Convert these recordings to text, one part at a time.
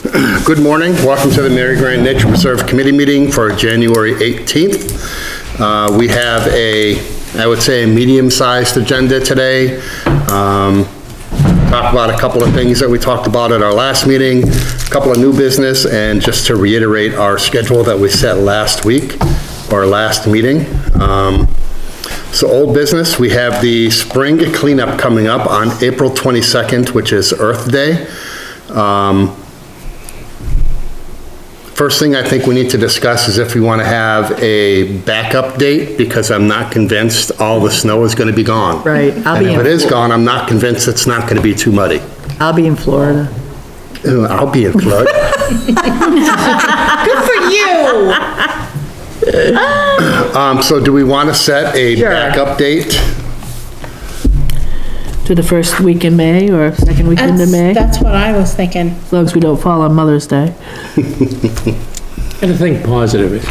Good morning. Welcome to the Mary Grant Nature Preserve Committee meeting for January 18th. We have I would say, a medium-sized agenda today. Talk about a couple of things that we talked about at our last meeting, a couple of new business, and just to reiterate our schedule that we set last week, or last meeting. So old business, we have the spring cleanup coming up on April 22nd, which is Earth Day. First thing I think we need to discuss is if we want to have a backup date, because I'm not convinced all the snow is going to be gone. Right. And if it is gone, I'm not convinced it's not going to be too muddy. I'll be in Florida. I'll be in Florida. Good for you. So do we want to set a backup date? To the first week in May or second weekend in May, That's what I was thinking. as long as we don't fall on Mother's Day. Gotta think positive.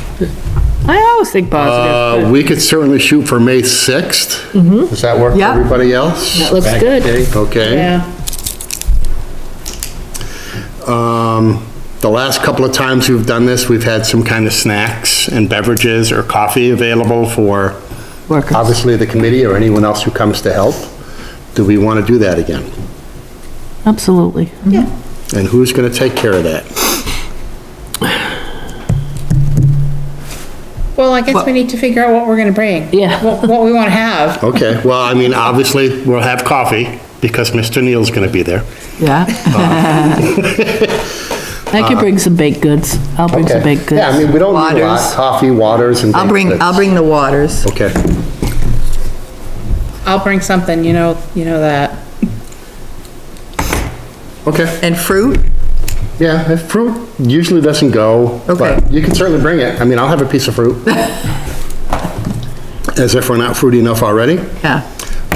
I always think positive. We could certainly shoot for May 6th. Does that work for Yeah. everybody else? That looks Back good. day. Okay. Yeah. The last couple of times we've done this, we've had some kind of snacks and beverages or coffee available for Workers. obviously the committee or anyone else who comes to help. Do we want to do that again? Absolutely. Yeah. And who's going to take care of that? Well, I guess we need to figure out what we're gonna bring. Yeah. What we wanna have. Okay, well, I mean, obviously, we'll have coffee because Mr. Neal's going to be there. Yeah. I could bring some baked goods. I'll bring some baked goods. Yeah, I mean, we don't need a lot. Waters. Coffee, waters, and I'll baked goods. bring the waters. Okay. I'll bring something, you know that. Okay. And fruit? Yeah, if fruit usually doesn't go, Okay. but you can certainly bring it. I mean, I'll have a piece of fruit. As if we're not fruity enough already. Yeah.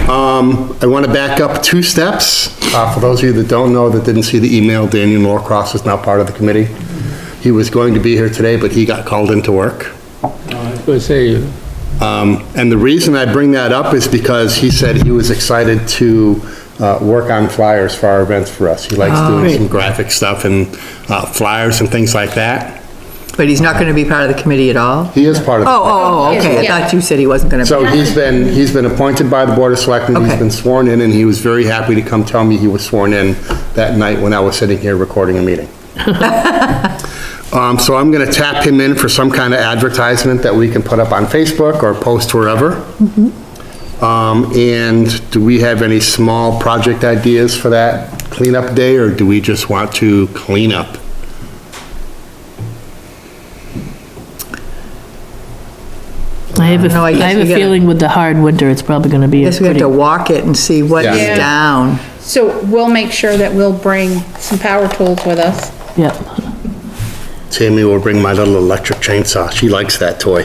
I want to back up 2 steps. For those of you that don't know, that didn't see the email, Daniel Norcross is now part of the committee. He was going to be here today, but he got called into work. I was gonna say, And the reason I bring that up is because he said he was excited to work on flyers for our events for us. He likes doing some graphic stuff and flyers and things like that. But he's not gonna be part of the committee at all? He is part of the Okay. I Yeah. thought you said he wasn't gonna be. So he's been appointed by the Board of Selectmen, he's Okay. been sworn in, and he was very happy to come tell me he was sworn in that night when I was sitting here recording a meeting. So I'm gonna tap him in for some kind of advertisement that we can put up on Facebook or post wherever. And do we have any small project ideas for that cleanup day, or do we just want to clean up? I have No, I guess we a gotta- feeling with the hard winter, it's probably gonna be I a guess we have pretty, to walk it and see what's Yeah. down. So we'll make sure that we'll bring some power tools with us. yeah. Tammy will bring my little electric chainsaw, she likes that toy.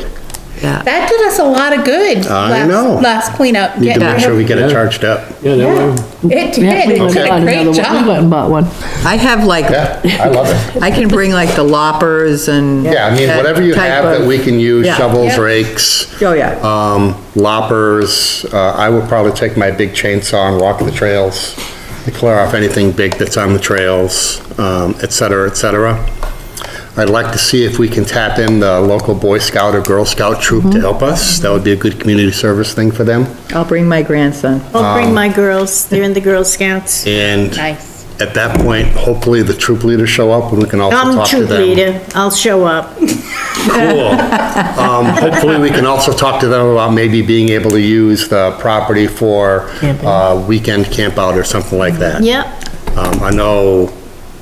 Yeah. That did us a lot of good. I know. Last cleanup. Need to getting make rid sure of- we get it Yeah. charged up. yeah, that Yeah. way, It did, Yeah, it we did went a and great we went job. and bought one. I have like, Yeah, I love it. I can bring like the loppers and. Yeah, I mean, whatever you type have that of- we can use, Yeah. shovels, Yeah. rakes, Oh, yeah. loppers. I will probably take my big chainsaw and walk the trails to clear off anything big that's on the trails, et cetera, et cetera. I'd like to see if we can tap in the local Boy Scout or Girl Scout troop to help us. That would be a good community service thing for them. I'll bring my grandson. I'll bring my girls, they're in the Girl Scouts. And Nice. at that point, hopefully the troop leaders show up and we can also I'm talk to troop them. leader, I'll show up. Cool. Hopefully, we can also talk to them about maybe being able to use the property for weekend camp out or something like that. Yep, I know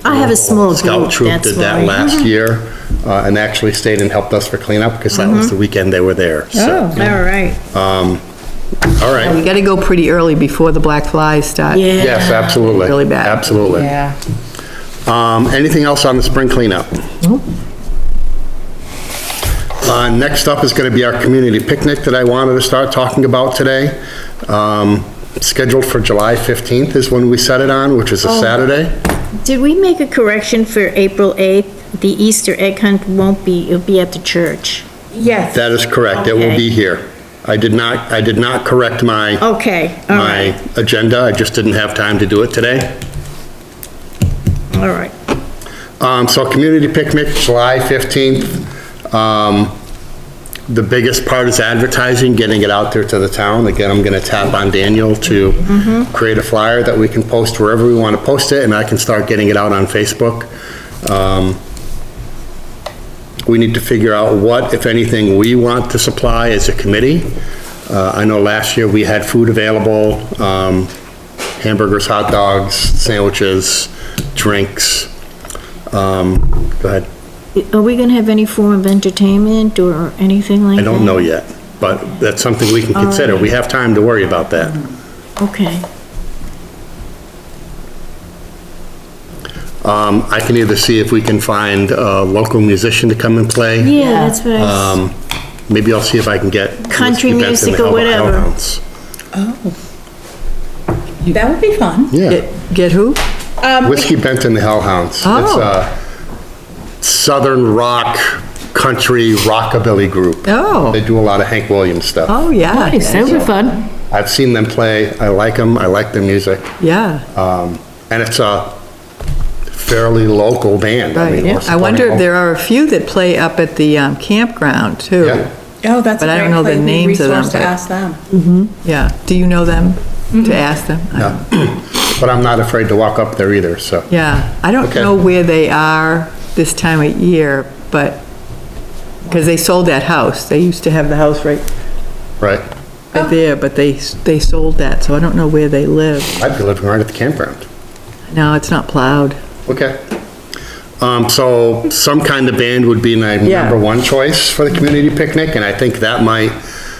I have a small Scout group, Troop that's did that why. last year and actually stayed and helped us for cleanup because that was the weekend they were there. So, All right, all We right. gotta go pretty early before the black flies start. yeah. Yes, absolutely. Really bad. Absolutely. Yeah. Anything else on the spring cleanup? Next up is going to be our community picnic that I wanted to start talking about today. Scheduled for July 15th is when we set it on, which is a Saturday. Did we make a correction for April 8th? The Easter egg hunt won't be, it'll be at the church. Yes. That is correct. It will Okay. be here. I did not correct my, Okay, all my right, agenda. I just didn't have time to do it today. all right. So community picnic, July 15th. The biggest part is advertising, getting it out there to the town. Again, I'm gonna tap on Daniel to create a flyer that we can post wherever we wanna post it, and I can start getting it out on Facebook. We need to figure out what, if anything, we want to supply as a committee. I know last year we had food available, hamburgers, hot dogs, sandwiches, drinks. Go ahead. Are we gonna have any form of entertainment or anything like I that? don't know yet, but that's something we can consider. We have time to worry about that. Okay. I can either see if we can find a local musician to come and play. Yeah, that's what I was, Maybe I'll see if I can get. Country Whiskey Benton music to or help out whatever. Hellhounds. That would be fun. Yeah, Get who? Whiskey Benton the Hellhounds. Oh. It's a southern rock, country rockabilly group. Oh. They do a lot of Hank Williams stuff. Oh, yeah. Nice, that would be fun. I've seen them play. I like them. I like their music. Yeah, And it's a fairly local band. I mean, right. we're I wonder if supporting there are a few that play up at the campground, too. Yeah. Oh, that's a But I don't great know the place, names of them, resource to but- ask them. Yeah. Do you know them? To ask them? Yeah. But I'm not afraid to walk up there either, so. Yeah, I don't Okay. know where they are this time of year, but, because they sold that house. They used to have the house right Right. there, but they sold that, so I don't know where they live. I'd be living right at the campground. No, it's not plowed. Okay. So some kind of band would be my Yeah. number one choice for the community picnic, and I think that might.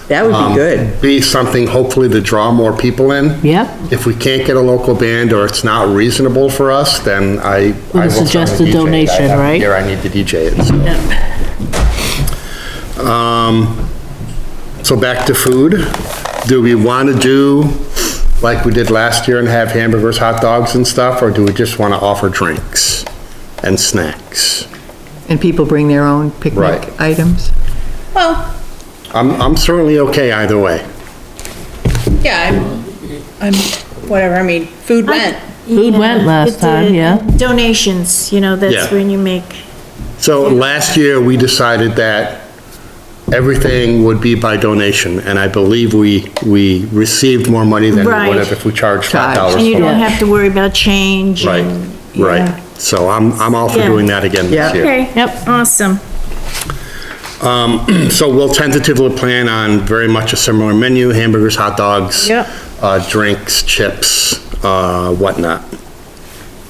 That would be good. Be something hopefully to draw more people in. Yep. If we can't get a local band or it's not reasonable for us, then I We'll will suggest certainly a DJ it. donation, I have it right? here, I need to DJ it, so. So back to food. Do we want to do like we did last year and have hamburgers, hot dogs and stuff, or do we just want to offer drinks and snacks? And people bring their own picnic Right. items? Well, I'm certainly okay either way. yeah, I'm, whatever, I mean, food went. Food went last It's, time, yeah. Donations, you know, that's Yeah. when you make, So last year, we decided that everything would be by donation, and I believe we received more money than we Right. would have if we charged $5 Charged. and you for don't it. have to worry about change Right, and. right. yeah. So I'm all for Yeah. doing that again Yeah. this year. Okay, Yep. awesome. So we'll tentatively plan on very much a similar menu, hamburgers, hot dogs. Yep. Drinks, chips, whatnot.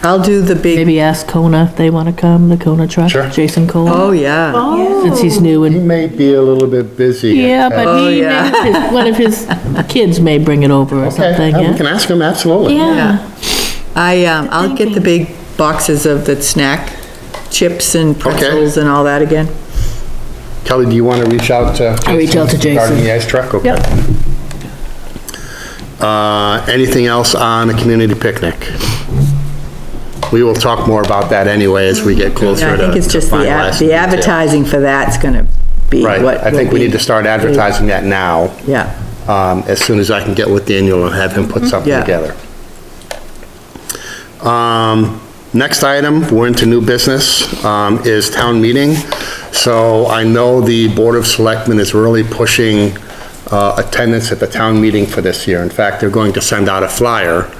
I'll do the big, Maybe ask Kona if they want to come, the Kona truck. Sure. Jason Kona, oh, yeah. since he's new He and, may be a little bit busy. yeah, but Oh, he, yeah. one of his kids may bring it over or Okay, something, we yeah. can ask him, absolutely. Yeah, I'll get the big boxes of the snack chips and pretzels and all that again. Kelly, do you want to reach out to? I'll reach out to Regarding Jason. the ice truck? Okay. Yep. Anything else on a community picnic? We will talk more about that anyway as we get closer Yeah, I to think it's just the finalizing the details. advertising for that's gonna be what. Right, I think we need to start advertising that now, Yeah, as soon as I can get with Daniel and have him put something Yeah. together. Next item, we're into new business, is town meeting. So I know the Board of Selectmen is really pushing attendance at the town meeting for this year. In fact, they're going to send out a flyer.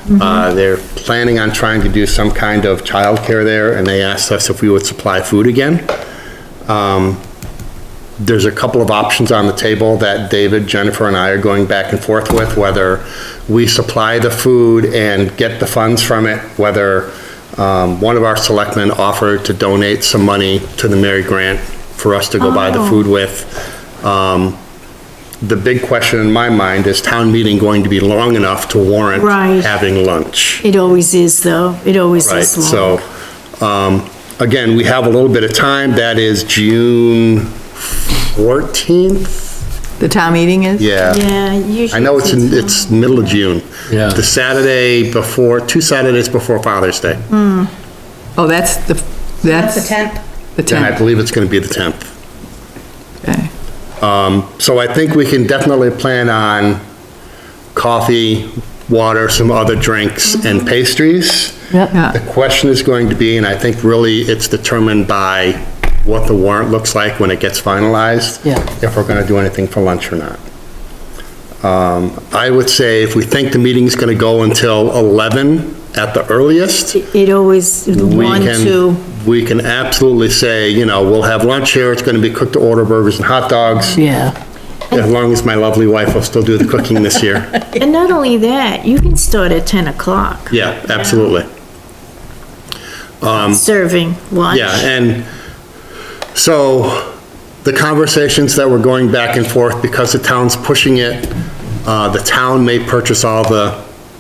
They're planning on trying to do some kind of childcare there, and they asked us if we would supply food again. There's a couple of options on the table that David, Jennifer, and I are going back and forth with, whether we supply the food and get the funds from it, whether one of our selectmen offered to donate some money to the Mary Grant for us to go buy the food with. The big question in my mind, is town meeting going to be long enough to warrant Right. having lunch? it always is though, it always Right, is long. so, again, we have a little bit of time, that is June 14th? the town meeting is? Yeah. Yeah, usually. I know it's middle of June. Yeah. The Saturday before, 2 Saturdays before Father's Day. Oh, that's the That's the 10th. The And I 10th, believe it's gonna be the 10th. okay. So I think we can definitely plan on coffee water, some other drinks, and pastries. Yep. Yeah. The question is going to be, and I think really it's determined by what the warrant looks like when it gets finalized. Yeah. If we're gonna do anything for lunch or not. I would say if we think the meeting's gonna go until 11 at the earliest, It always, one, two. we can absolutely say, you know, we'll have lunch here, it's gonna be cooked to order burgers and hot dogs, Yeah. as long as my lovely wife will still do the cooking this year. And not only that, you can start at 10 o'clock Yeah, absolutely. serving lunch. Yeah, and so the conversations that were going back and forth, because the town's pushing it, the town may purchase all the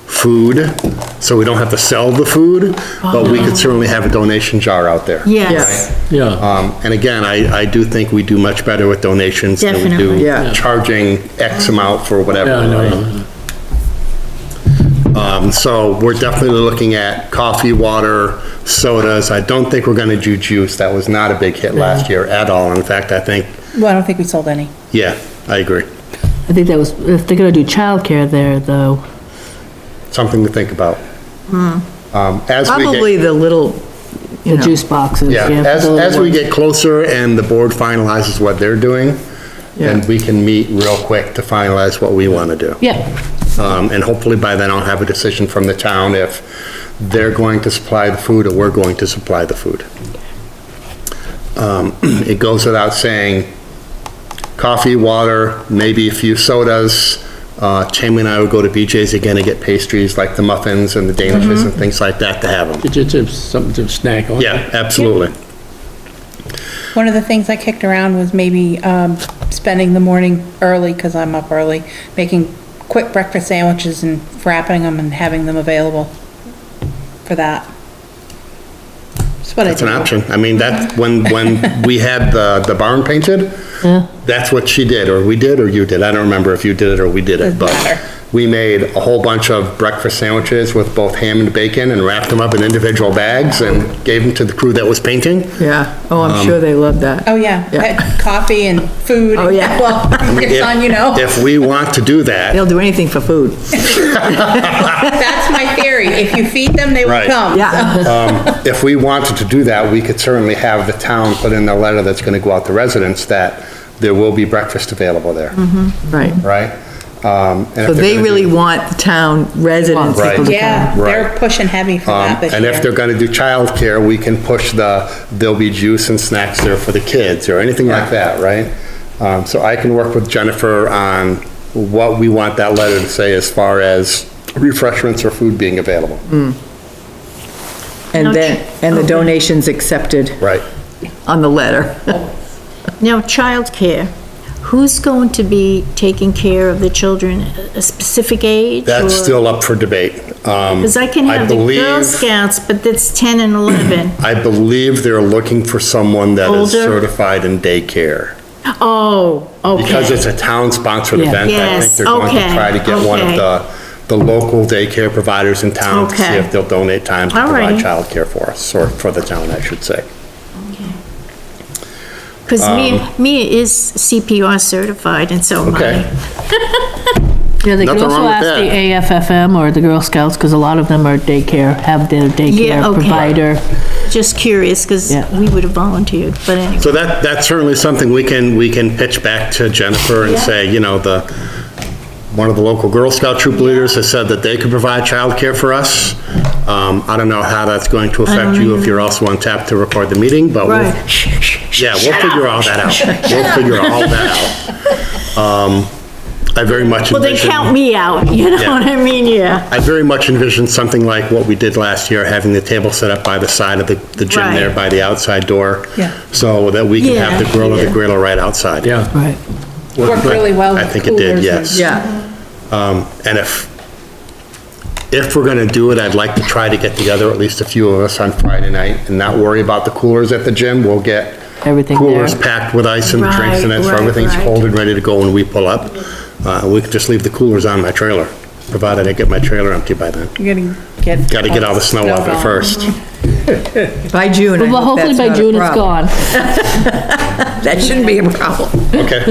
food, so we don't have to sell the food, but we could certainly have a donation jar out there. Yes, Yeah, And again, I do think we do much better with donations than we do Definitely. Yeah. charging X amount for whatever. yeah, right? no, So we're definitely looking at coffee, water, sodas. I don't think we're gonna do juice. That was not a big hit last year at all. In fact, I think, Well, I don't think we sold any. yeah, I agree. I think that was, if they're gonna do childcare there, though, Something to think about. As we Probably get, the little, you the know, juice boxes. yeah, the little as we ones. get closer and the board finalizes what they're doing, then Yeah. we can meet real quick to finalize what we wanna do. Yeah, And hopefully by then I'll have a decision from the town if they're going to supply the food or we're going to supply the food. It goes without saying, coffee, water, maybe a few sodas. Tammy and I would go to BJ's again and get pastries like the muffins and the danishes and things like that to have them. just have something to snack on. Yeah, absolutely. One of the things I kicked around was maybe, spending the morning early, because I'm up early, making quick breakfast sandwiches and wrapping them and having them available for that. That's what I That's an do. option. I mean, that, when we had the barn painted, yeah. that's what she did, or we did, or you did. I don't remember if you did it or we did it, Doesn't but matter. we made a whole bunch of breakfast sandwiches with both ham and bacon and wrapped them up in individual bags and gave them to the crew that was painting. yeah. Oh, I'm sure they love that. Oh, yeah, Yeah. coffee and food. Oh, yeah. Well, your son, you know, If we want to do that, They'll do anything for food. that's my theory. If you feed them, they will Right. come. Yeah. if we wanted to do that, we could certainly have the town put in the letter that's gonna go out to residents that there will be breakfast available there, Right. right? And if So they're they gonna really do- want the town residents Right. to Yeah, come. they're Right. pushing heavy for that this year. And if they're gonna do childcare, we can push there'll be juice and snacks there for the kids, or anything like that, right? So I can work with Jennifer on what we want that letter to say as far as refreshments or food being available. And then, and the donations accepted Right. on the letter. now childcare, who's going to be taking care of the children, a specific age? That's still up for debate. Because I can I have the Girl believe- Scouts, but that's 10 and 11. I believe they're looking for someone that is Older? certified in daycare. Oh, Because okay. it's a town-sponsored Yeah. event, I think Yes, they're going to okay, try to get one of okay. the local daycare providers in town to see Okay. if they'll donate time to All provide right. childcare for us, or for the town, I should say. Because Mia is CPR certified, and so am Okay. I. Yeah, they could Nothing also wrong with ask the that. AFFM or the Girl Scouts, because a lot of them are daycare, have their Yeah, daycare okay. provider. Just curious, because Yeah. we would have volunteered, but anyway. So that's certainly something we can pitch back to Jennifer and say, you know, one of the local Girl Scout troop leaders has said that they could provide childcare for us. I don't know how that's going to affect you if you're also on tap to record the meeting, but we'll, Right. yeah, we'll figure all that out. We'll figure all that out. I very much Well, they envision. count me out, you know Yeah. what I mean, yeah. I very much envision something like what we did last year, having the table set up by the side of the gym Right. there, by the outside door. Yeah. So that we can have the Yeah, grill or the yeah. griller right outside. Yeah, Right. Worked really well I with think it did, coolers yes. Yeah. And if we're gonna do it, I'd like to try to get together, at least a few of us on Friday night, and not worry about the coolers at the gym. We'll get Everything coolers there. packed with ice and drinks in it, so Right, everything's right. cold and ready to go when we pull up. We could just leave the coolers on my trailer, provided I get my trailer empty by then. You're gonna get. Gotta get all the snow off it gone. first. By June, I Well, hope hopefully that's by not a June it's problem. gone. That shouldn't be a problem. Okay.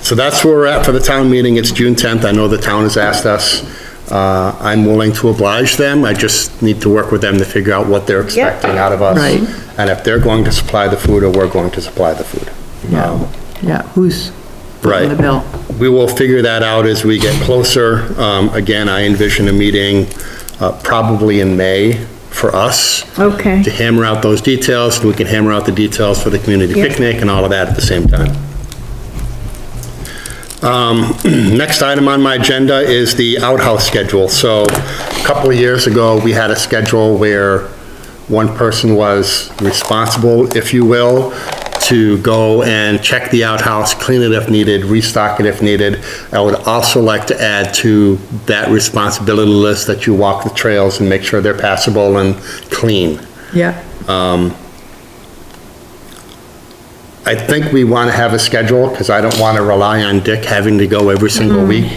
So that's where we're at for the town meeting. It's June 10th. I know the town has asked us. I'm willing to oblige them. I just need to work with them to figure out what they're expecting out of us. Right. And if they're going to supply the food or we're going to supply the food. Yeah, who's footing the Right. bill? We will figure that out as we get closer. Again, I envision a meeting probably in May for us. Okay. To hammer out those details, and we can hammer out the details for the community picnic and all of that at the same time. Next item on my agenda is the outhouse schedule. So a couple of years ago, we had a schedule where one person was responsible, if you will, to go and check the outhouse, clean it if needed, restock it if needed. I would also like to add to that responsibility list that you walk the trails and make sure they're passable and clean. Yeah, I think we want to have a schedule, because I don't want to rely on Dick having to go every single week.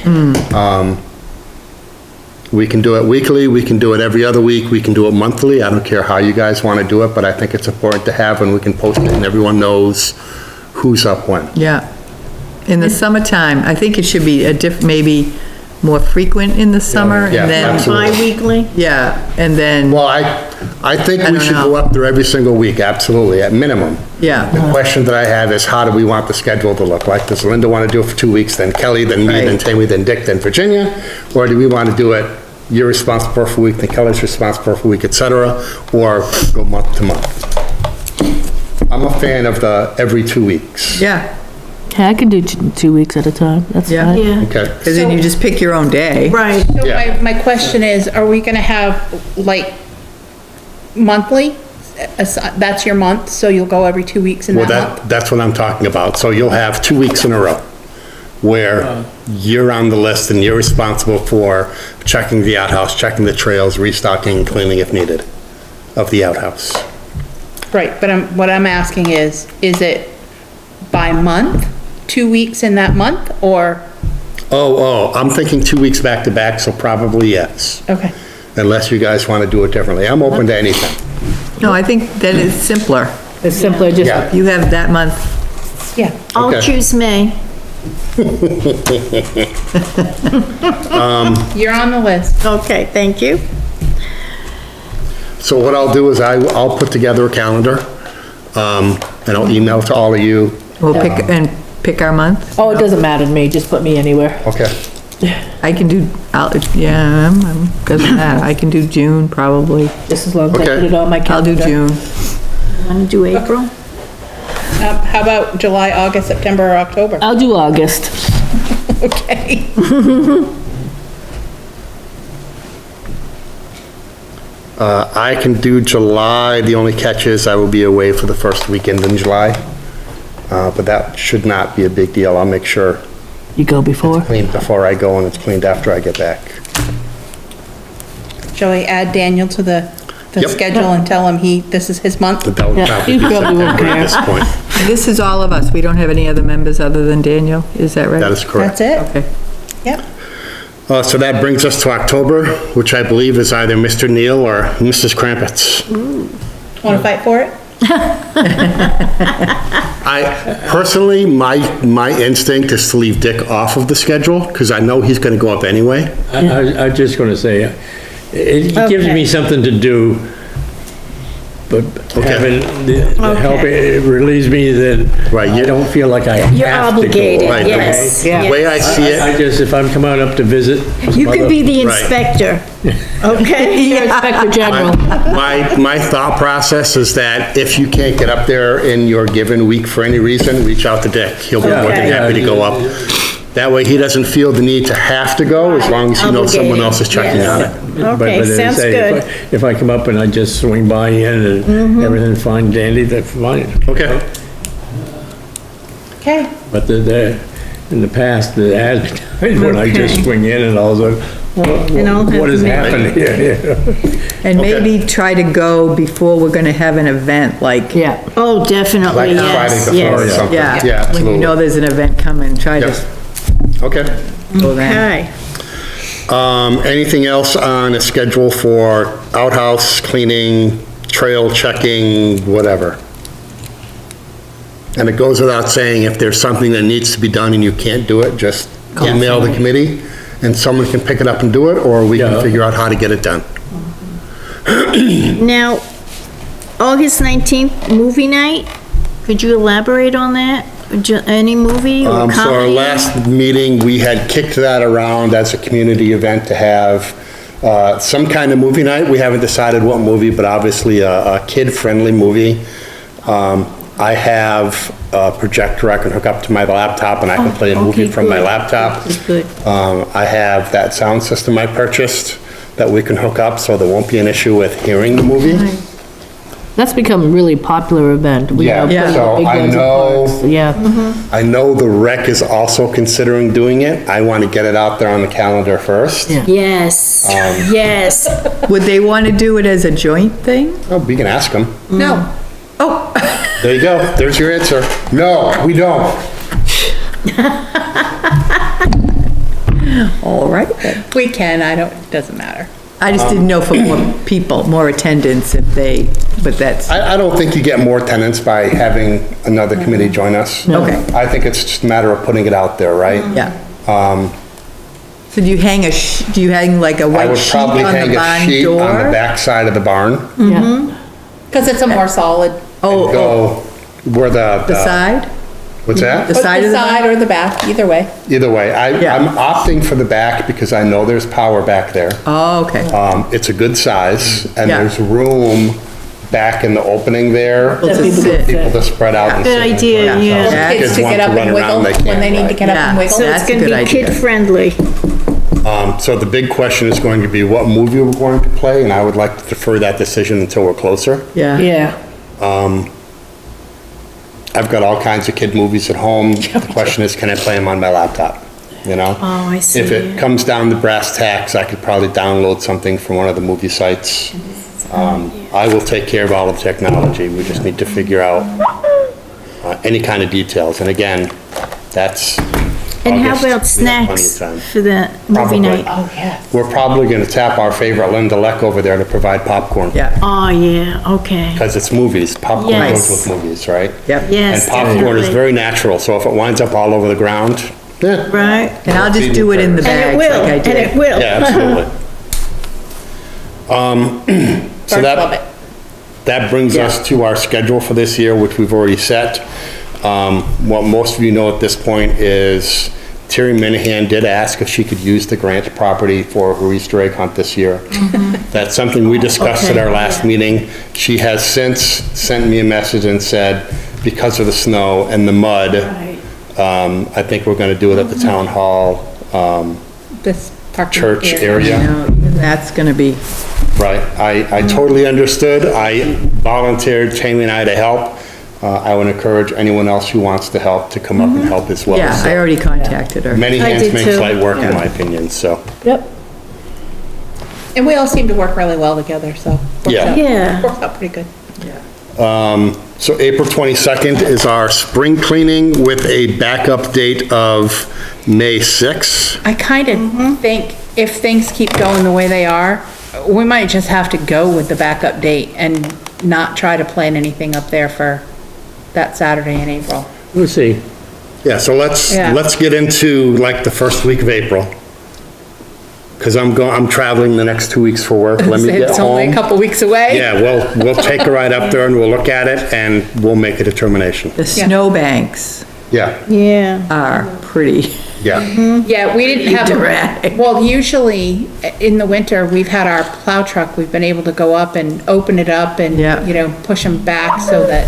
We can do it weekly, we can do it every other week, we can do it monthly. I don't care how you guys want to do it, but I think it's important to have, and we can post it, and everyone knows who's up when. yeah. In the summertime, I think it should be maybe more frequent in the summer, Yeah, and then, absolutely. Bi-weekly? yeah, and then, Well, I think I we don't should go know. up there every single week, absolutely, at minimum. yeah, The question that I have is, how do we want the schedule to look like? Does Linda want to do it for 2 weeks, then Kelly, then me, then Right. Tammy, then Dick, then Virginia? Or do we want to do it, you're responsible for a week, then Kelly's responsible for a week, et cetera, or go month to month? I'm a fan of the every 2 weeks. yeah, Yeah, I can do 2 weeks at a time, that's Yeah. fine. Yeah, Okay, because then you just pick your own day. right. So Yeah. my question is, are we gonna have, like, monthly? That's your month, so you'll go every 2 weeks in well, that month? that's what I'm talking about. So you'll have 2 weeks in a row where you're on the list and you're responsible for checking the outhouse, checking the trails, restocking, cleaning if needed of the outhouse. Right, but what I'm asking is it by month, 2 weeks in that month, or, I'm thinking 2 weeks back to back, so probably yes, okay. unless you guys want to do it differently. I'm open to anything. No, I think that is simpler. It's simpler, just, Yeah. You have that month, Yeah, I'll Okay. choose May. you're on the list. Okay, thank you. So what I'll do is I'll put together a calendar, and I'll email to all of you. we'll pick our month. oh, it doesn't matter to me, just put me anywhere. Okay. I can do, doesn't matter, I can do June probably. Just as long as I Okay. put it on my I'll do calendar. June. Want to do April? How about July, August, September, or October? I'll do August. Okay. I can do July. The only catch is I will be away for the first weekend in July. But that should not be a big deal. I'll make sure You go before? cleaned before I go and it's cleaned after I get back. Shall we add Daniel to the Yep. schedule and tell him this is his month? But that would Yeah, probably you be probably won't September at care. this point. This is all of us, we don't have any other members other than Daniel, is that right? That is correct. That's it? Okay. Yep. So that brings us to October, which I believe is either Mr. Neal or Mrs. Krampus. Want to fight for it? I, personally, my instinct is to leave Dick off of the schedule, because I know he's gonna go up anyway. I was just gonna say, it gives me something to do, but having the help, it relieves me that Right, I you- don't feel like I have to go. You're obligated, Right, yes. The way I see it, I just, if I'm coming up to visit. You could be the Right. inspector, okay? You're Inspector General. my thought process is that if you can't get up there in your given week for any reason, reach out to Dick. He'll be more than Okay. happy to go up. That way, he doesn't feel the need to have to go, as long as he knows someone else is checking on it. Okay, But as I sounds say, good. If I come up and I just swing by in and everything's fine dandy, that's fine. Okay, Okay. But in the past, when I just swing in and all the, what has happened here? And maybe try to go before we're gonna have an event, like, Yeah. Oh, definitely, like Friday yes, before or yes. something. yeah, Yeah, when you know absolutely. there's an event coming, try to Yep. Okay. go then. Okay, Anything else on a schedule for outhouse cleaning, trail checking, whatever? And it goes without saying, if there's something that needs to be done and you can't do it, just email the committee, and someone can pick it up and do it, or we can Yeah. figure out how to get it done. Now, August 19th, movie night, could you elaborate on that? Any movie or comedy? So our last meeting, we had kicked that around as a community event to have some kind of movie night. We haven't decided what movie, but obviously a kid-friendly movie. I have a projector I can hook up to my laptop, and I can play a movie okay, from my good. laptop. Good. I have that sound system I purchased that we can hook up, so there won't be an issue with hearing the movie. That's become a really popular event. We Yeah, have pretty so big I ones at know- parks. Yeah, I know the rec is also considering doing it. I want to get it out there on the calendar first. Yeah. Yes, yes. Would they want to do it as a joint thing? Oh, we can ask them. No, Oh, There you go. There's your answer. No, we don't. all right then. we can, it doesn't matter. I just didn't know for more people, more attendance if they, but that's, I don't think you get more attendance by having another committee join us. Okay. I think it's just a matter of putting it out there, right? yeah. So do you hang like a I white would sheet probably on the hang a barn sheet on the door? back side of the barn yeah. Because it's a more solid, Oh, go where the side? What's that? The side of the side barn? or the back, either way. Either way, Yeah. I'm opting for the back because I know there's power back there. Oh, okay. It's a good size, and Yeah. there's room back in the opening there. People to sit. People to spread out and Good sit. idea, Yeah. yeah. Yeah. Kids to want get to up run and around, wiggle they when they can, need to right. get up and Yeah. wiggle. So it's That's a gonna good be idea. kid-friendly. So the big question is going to be what movie we're going to play, and I would like to defer that decision until we're closer. Yeah. Yeah. I've got all kinds of kid movies at home. The question is, can I play them on my laptop? You know? Oh, I see. If it comes down to brass tacks, I could probably download something from one of the movie sites. I will take care of all of the technology. We just need to figure out any kind of details. And again, that's And how August. about We have plenty of snacks time. for the movie Probably. night? Oh, yes. We're probably gonna tap our favorite Linda Leck over there to provide popcorn. Yeah, Oh, yeah, okay. Because it's movies. Popcorn Yes. goes with movies, right? yep. Yes, And popcorn is definitely. very natural, so if it winds up all over the ground, yeah. Right? And I'll just do it in the And it bags will, like I and did. it will. Yeah, absolutely. So First love it. that brings us to our schedule for this year, which we've already set. What most of you know at this point is Terry Minahan did ask if she could use the Grant property for her Easter egg hunt this year. That's something we discussed at our last meeting. She has since sent me a message and said, because of the snow and the mud, I think we're gonna do it at the town hall, This parking church You area. know, that's gonna be, Right, I totally understood. I volunteered Tammy and I to help. I would encourage anyone else who wants to help to come up and help as well. yeah, So I already contacted her. many I hands did make too. light work, in my opinion, so. Yep. And we all seem to work really well together, so. works Yeah. out- Yeah. Works out pretty good. So April 22nd is our spring cleaning with a backup date of May 6th. I kind of think if things keep going the way they are, we might just have to go with the backup date and not try to plan anything up there for that Saturday in April. We'll see. Yeah, so let's Yeah. get into like the first week of April. Because I'm traveling the next 2 weeks for work. Let me get It's only a home. couple weeks away. Yeah, we'll take a ride up there and we'll look at it and we'll make a determination. The snowbanks Yeah, Yeah. are pretty, yeah. Yeah, we didn't have, Drag. well, usually in the winter, we've had our plow truck, we've been able to go up and open it up and, Yeah. you know, push them back so that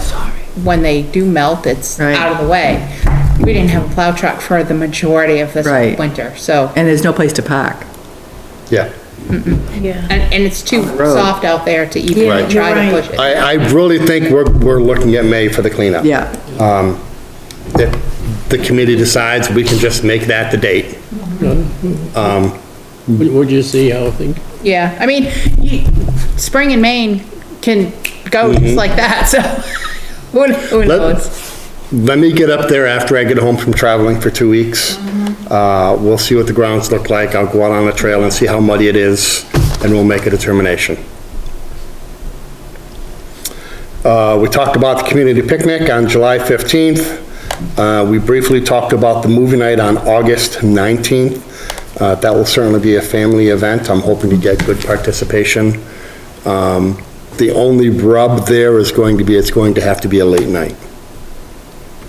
when they do melt, it's Right. out of the way. We didn't have a plow truck for the majority of this Right. winter, so, and there's no place to park. Yeah. Yeah. and it's too road. soft out there to even Right. try You're to right. push it. I really think we're looking at May for the cleanup. Yeah, If the committee decides, we can just make that the date. We'll just see how things, Yeah, I mean, spring in Maine can go just like that, so who knows? Let me get up there after I get home from traveling for 2 weeks. We'll see what the grounds look like. I'll go out on the trail and see how muddy it is, and we'll make a determination. We talked about the community picnic on July 15th. We briefly talked about the movie night on August 19th. That will certainly be a family event. I'm hoping to get good participation. The only rub there is going to be, it's going to have to be a late night.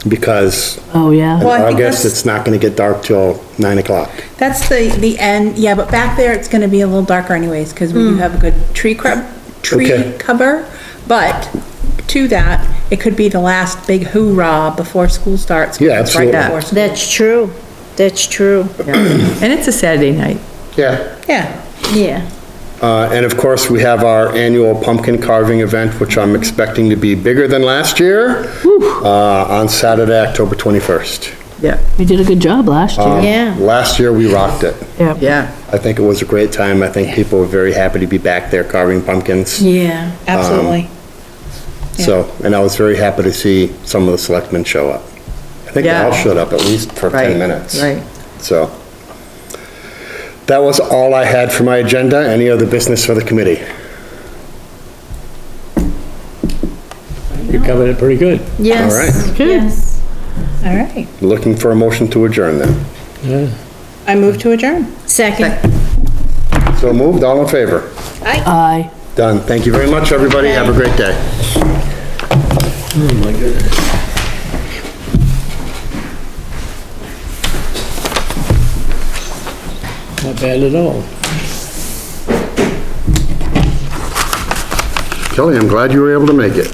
Because Oh, yeah. in Well, I think August, that's- it's not gonna get dark till 9 o'clock. That's the end, yeah, but back there, it's gonna be a little darker anyways, because we do have a good tree Okay. cover. But to that, it could be the last big hoorah before school starts. Yeah, It's right absolutely. before school. That's true. That's true. And it's a Saturday night. Yeah. Yeah, Yeah. And of course, we have our annual pumpkin carving event, which I'm expecting to be bigger than last year, on Saturday, October 21st. Yeah, We did a good job last year. Yeah. Last year, we rocked it. yeah. I think it was a great time. I think people were very happy to be back there carving pumpkins. Yeah. absolutely. So, and I was very happy to see some of the selectmen show up. I think they Yeah. all showed up at least for 10 Right, minutes. right. So, that was all I had for my agenda. Any other business for the committee? You covered it pretty good. Yes. All right. Yes. All right, Looking for a motion to adjourn then. I move to adjourn. Second. So moved, all in favor? Aye. Done. Thank you very much, everybody. Have a great day. Oh, my goodness. Not bad at all. Kelly, I'm glad you were able to make it.